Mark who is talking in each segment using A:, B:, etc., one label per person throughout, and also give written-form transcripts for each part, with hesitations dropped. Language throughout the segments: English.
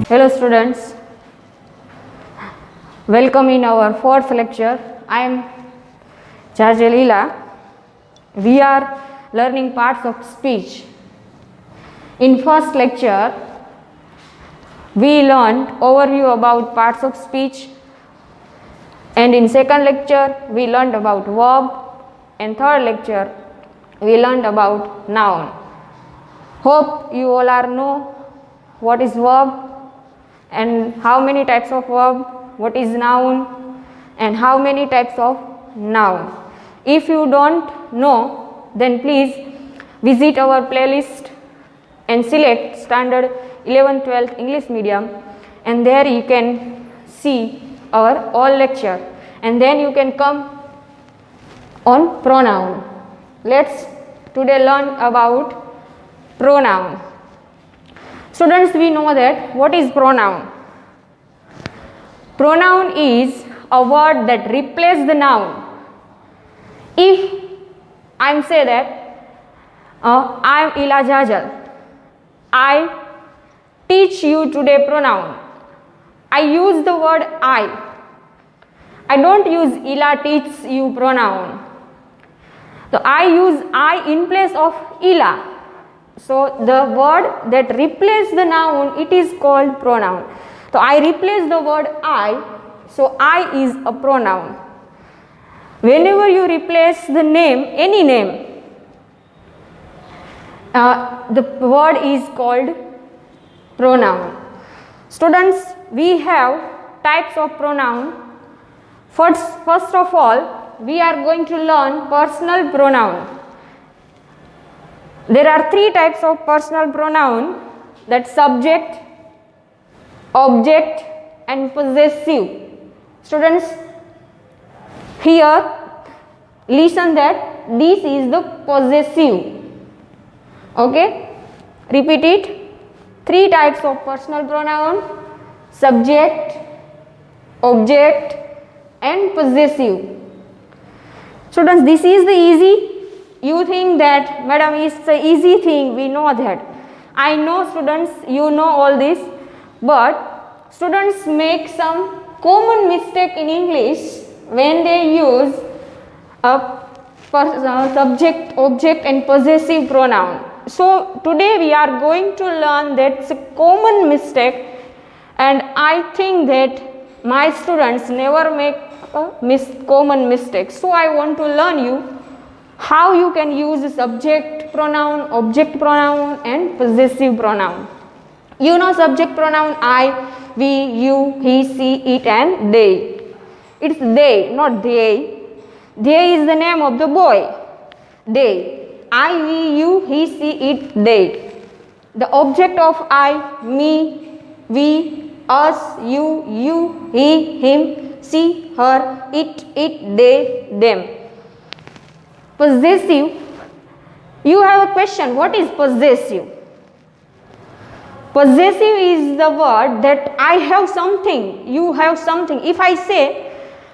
A: Hello students, welcome in our fourth lecture. I am Jarjalila. We are learning parts of speech. In first lecture, we learned overview about parts of speech, and in second lecture, we learned about verb, and third lecture, we learned about noun. Hope you all are know what is verb and how many types of verb, what is noun and how many types of noun. If you don't know, then please visit our playlist and select standard 11th 12th English medium, and there you can see our all lecture, and then you can come on pronoun. Let's today learn about pronoun. Students, we know that what is pronoun. Pronoun is a word that replaces the noun. If I am say that I am Ila Jajal, I teach you today pronoun. I use the word I. I don't use Ila teaches you pronoun. So I use I in place of Ila. So the word that replaces the noun, it is called pronoun. So I replace the word I, so I is a pronoun. Whenever you replace the name, any name, the word is called pronoun. Students, we have types of pronoun. First of all, we are going to learn personal pronoun. There are three types of personal pronoun, that subject, object and possessive. Students, here listen that this is the possessive. Okay, repeat it. Three types of personal pronoun: subject, object and possessive. Students, this is the easy. You think that, madam, it's an easy thing, we know that. I know students, you know all this, but students make some common mistake in English when they use a subject, object and possessive pronoun. So today we are going to learn that's a common mistake, and I think that my students never make a common mistake. So I want to learn you how you can use subject pronoun, object pronoun and possessive pronoun. You know subject pronoun I, we, you, he, she, it and they. It's they, not they. They is the name of the boy. They. I, we, you, he, she, it, they. The object of I, me, we, us, you, he, him, she, her, it, they, them. Possessive, you have a question, what is possessive? Possessive is the word that I have something, you have something. If I say,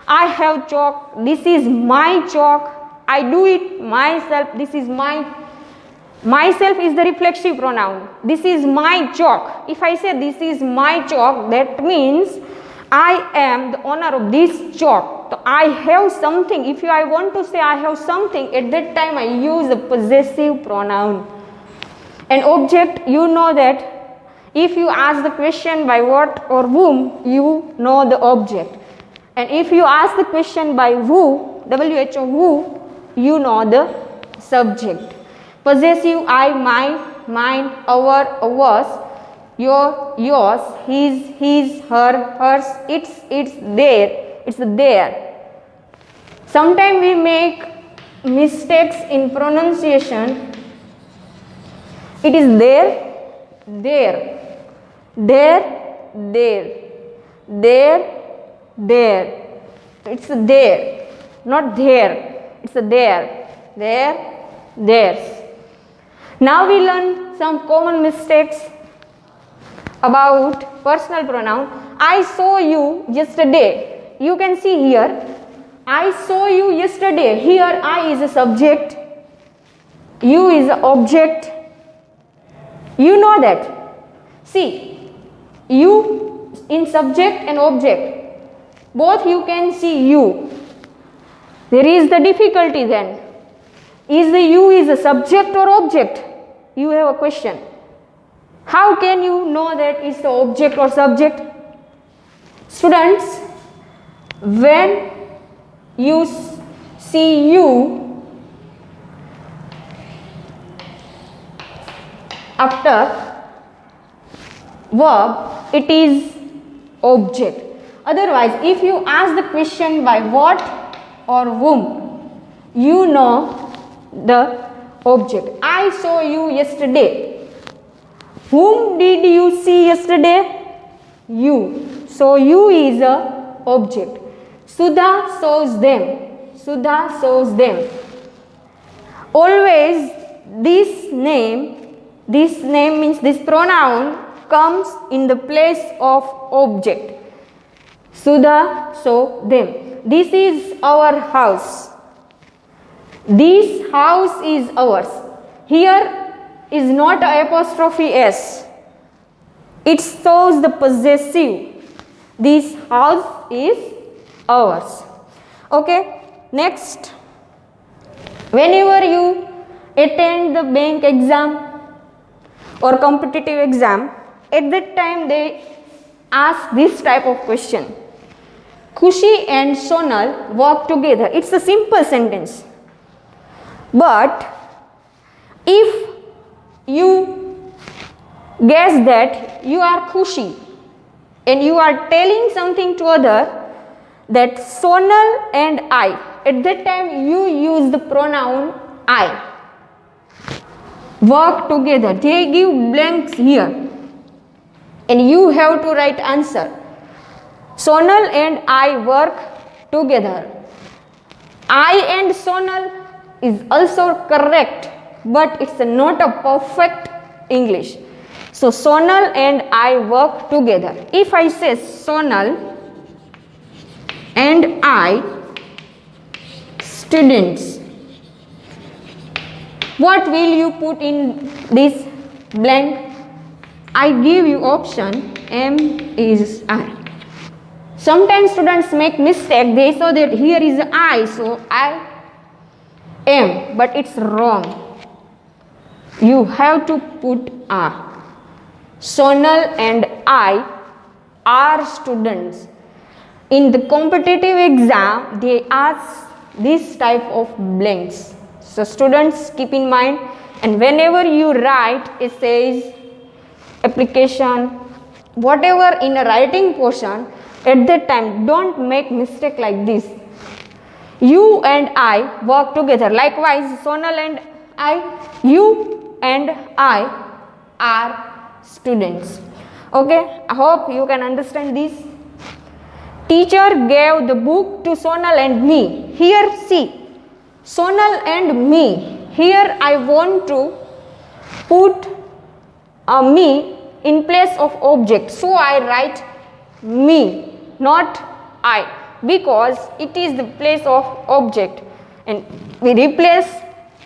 A: I have chalk, this is my chalk, I do it myself, this is myself is the reflexive pronoun, this is my chalk. If I say this is my chalk, that means I am the owner of this chalk. So I have something. If I want to say I have something, at that time I use the possessive pronoun. An object, you know that if you ask the question by what or whom, you know the object. And if you ask the question by who, W-H-O, who, you know the subject. Possessive, I, mine, our, ours, your, yours, his, her, hers, it's there. Sometimes we make mistakes in pronunciation. It is there, it's there, not there, it's theirs. Now we learn some common mistakes about personal pronoun. I saw you yesterday. You can see here, I saw you yesterday. Here I is a subject, you is an object. You know that. See, You in subject and object, both you can see you. There is the difficulty then. Is the you is a subject or object? You have a question. How can you know that is the object or subject? Students, when you see you after verb, it is object. Otherwise, if you ask the question by what or whom, you know the object. I saw you yesterday. Whom did you see yesterday? You. So you is a object. Sudha shows them. Sudha shows them. Always this name means this pronoun comes in the place of object. Sudha show them. This is our house. This house is ours. Here is not a apostrophe s. It shows the possessive. This house is ours. Okay. Next, whenever you attend the bank exam or competitive exam, at that time they ask this type of question. Khushi and Sonal work together. It's a simple sentence. But if you guess that you are Khushi and you are telling something to other, that Sonal and I, at that time you use the pronoun I. Work together. They give blanks here and you have to write answer. Sonal and I work together. I and Sonal is also correct, but it's not a perfect English. So Sonal and I work together. If I say Sonal and I students, what will you put in this blank? I give you option M is I. Sometimes students make mistake. They saw that here is I, so I am, but it's wrong. You have to put R. Sonal and I are students. In the competitive exam, they ask this type of blanks. So students, keep in mind, and whenever you write essays, application, whatever in a writing portion, at that time don't make mistake like this. You and I work together. Likewise, Sonal and I, you and I are students. Okay, I hope you can understand this. Teacher gave the book to Sonal and me. Here see, Sonal and me. Here I want to put me in place of object. So I write me, not I, because it is the place of object. And we replace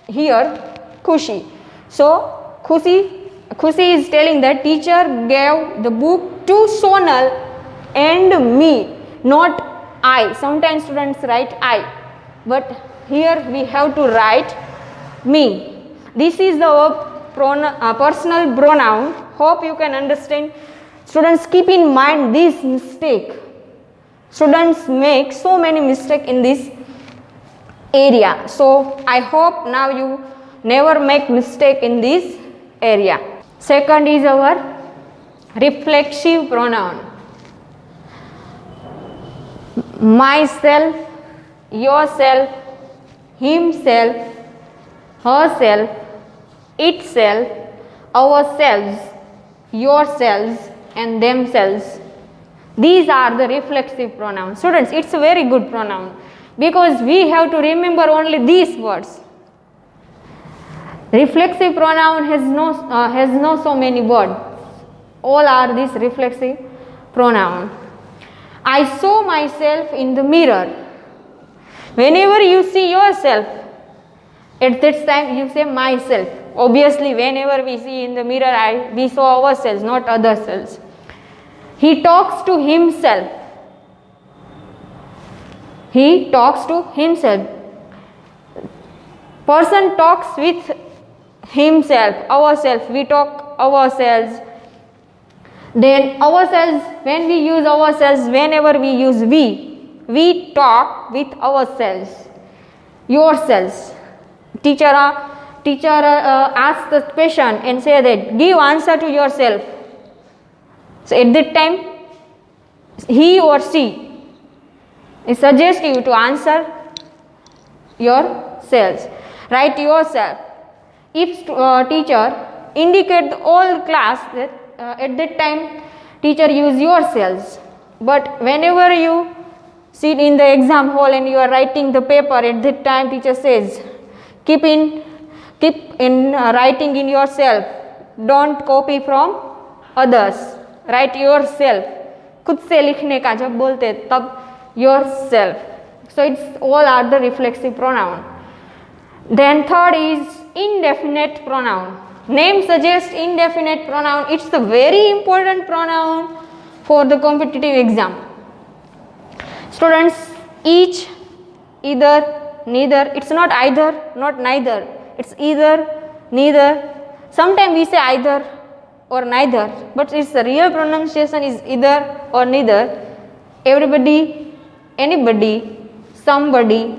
A: here Khushi. So Khushi is telling that teacher gave the book to Sonal and me, not I. Sometimes students write I, but here we have to write me. This is the personal pronoun. Hope you can understand. Students, keep in mind this mistake. Students make so many mistakes in this area. So I hope now you never make mistake in this area. Second is our reflexive pronoun. Myself, yourself, himself, herself, itself, ourselves, yourselves, and themselves. These are the reflexive pronouns. Students, it's a very good pronoun because we have to remember only these words. Reflexive pronoun has no so many words. All are this reflexive pronoun. I saw myself in the mirror. Whenever you see yourself, at this time you say myself. Obviously, whenever we see in the mirror, we saw ourselves, not other selves. He talks to himself. He talks to himself. Person talks with himself, ourselves. We talk ourselves. Then ourselves, when we use ourselves, whenever we use we talk with ourselves, yourselves. Teacher asks the question and say that give answer to yourself. So at that time, he or she suggests you to answer yourselves. Write yourself. If teacher indicate the whole class that at that time teacher use yourselves, but whenever you sit in the exam hall and you are writing the paper, at that time teacher says keep in writing in yourself, don't copy from others, write yourself. खुद से लिखने का जब बोलते तब yourself. So it's all are the reflexive pronoun. Then third is indefinite pronoun. Name suggests indefinite pronoun. It's a very important pronoun for the competitive exam. Students, each, either, neither. It's not either, not neither. It's either, neither. Sometimes we say either or neither, but its the real pronunciation is either or neither. Everybody, anybody, somebody,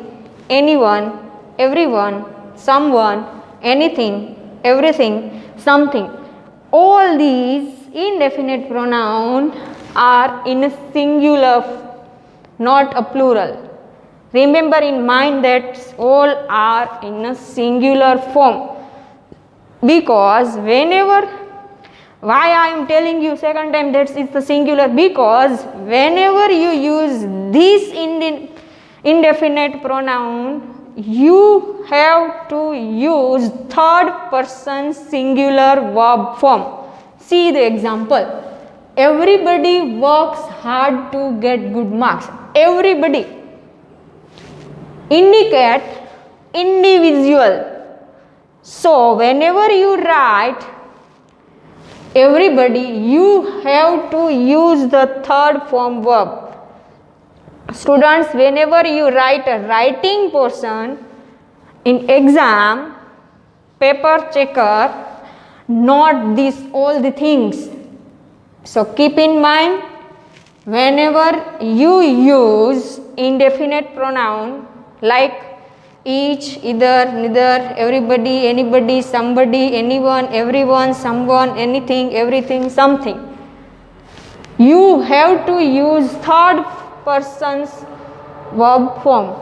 A: anyone, everyone, someone, anything, everything, something. All these indefinite pronouns are in a singular, not a plural. Remember in mind that all are in a singular form, because whenever, why I am telling you second time that it's the singular, because whenever you use this indefinite pronoun, you have to use third person singular verb form. See the example. Everybody works hard to get good marks. Everybody indicate individual. So whenever you write everybody, you have to use the third form verb. Students, whenever you write a writing portion in exam, paper checker, not this all the things. So keep in mind, whenever you use indefinite pronoun like each, either, neither, everybody, anybody, somebody, anyone, everyone, someone, anything, everything, something, you have to use third person's verb form.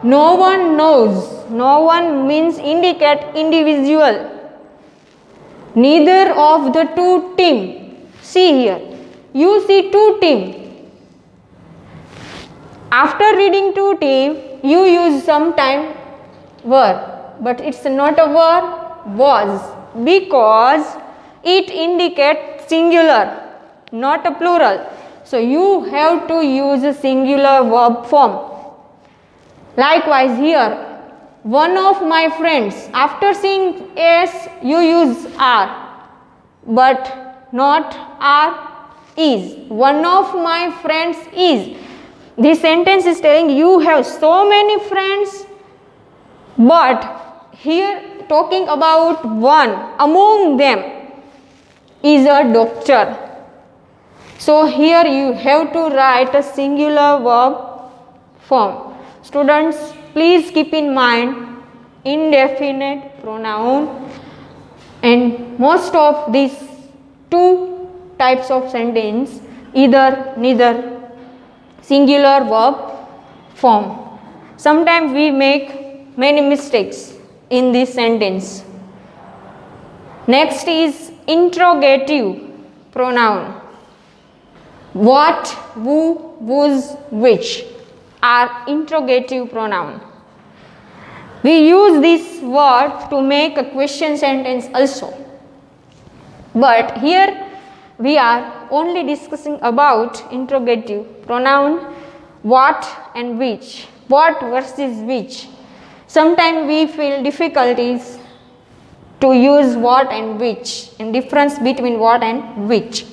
A: No one knows. No one means indicate individual. Neither of the two team. See here. You see two team. After reading two team, you use sometime were, but it's not a verb, was, because it indicates singular, not a plural. So you have to use a singular verb form. Likewise here, one of my friends, after seeing S, you use are, but not are, is. One of my friends is. This sentence is telling you have so many friends, but here talking about one among them is a doctor. So here you have to write a singular verb form. Students, please keep in mind indefinite pronoun, and most of these two types of sentence, either, neither, singular verb form. Sometimes we make many mistakes in this sentence. Next is interrogative pronoun. What, who, whose, which are interrogative pronoun. We use this word to make a question sentence also. But here we are only discussing about interrogative pronoun, what and which, what versus which. Sometimes we feel difficulties to use what and which, and difference between what and which.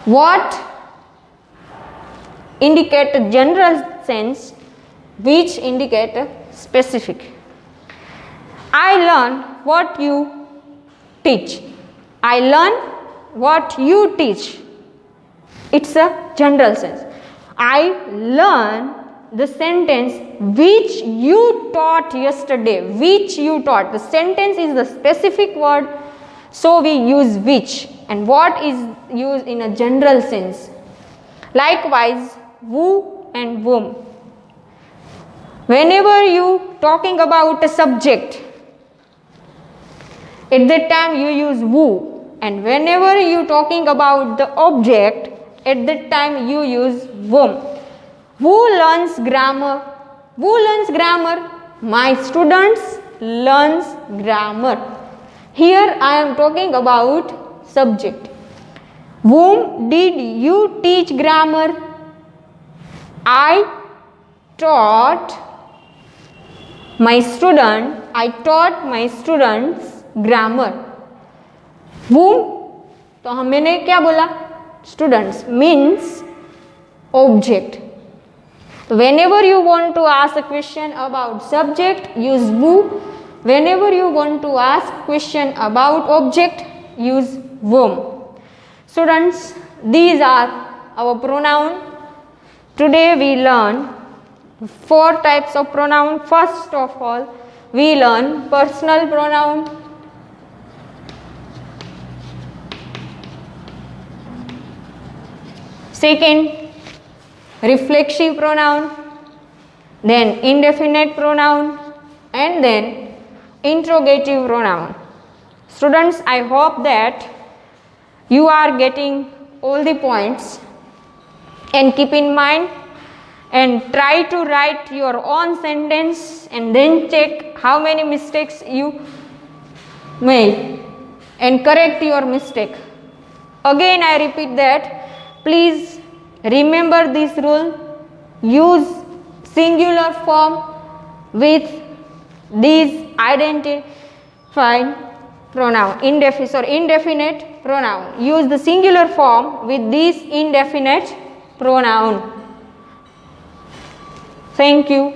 A: what indicate a general sense, which indicate a specific. I learn what you teach. I learn what you teach. It's a general sense. I learn the sentence which you taught yesterday. Which you taught. The sentence is the specific word, so we use which. And what is used in a general sense. Likewise, who and whom. Whenever you talking about a subject, at that time you use who, and whenever you talking about the object, at that time you use whom. Who learns grammar? Who learns grammar? My students learns grammar. Here I am talking about subject. Whom did you teach grammar? I taught my students grammar. Whom? तो मैंने क्या बोला? Students means object. Whenever you want to ask a question about subject, use who. Whenever you want to ask question about object, use whom. Students, these are our pronoun. Today we learn 4 types of pronoun. First of all, we learn personal pronoun. Second, reflexive pronoun, then indefinite pronoun, and then interrogative pronoun. Students, I hope that you are getting all the points, and keep in mind and try to write your own sentence and then check how many mistakes you made and correct your mistake. Again I repeat that please remember this rule. Use singular form with these identified pronoun, indefinite pronoun. Use the singular form with this indefinite pronoun. Thank you.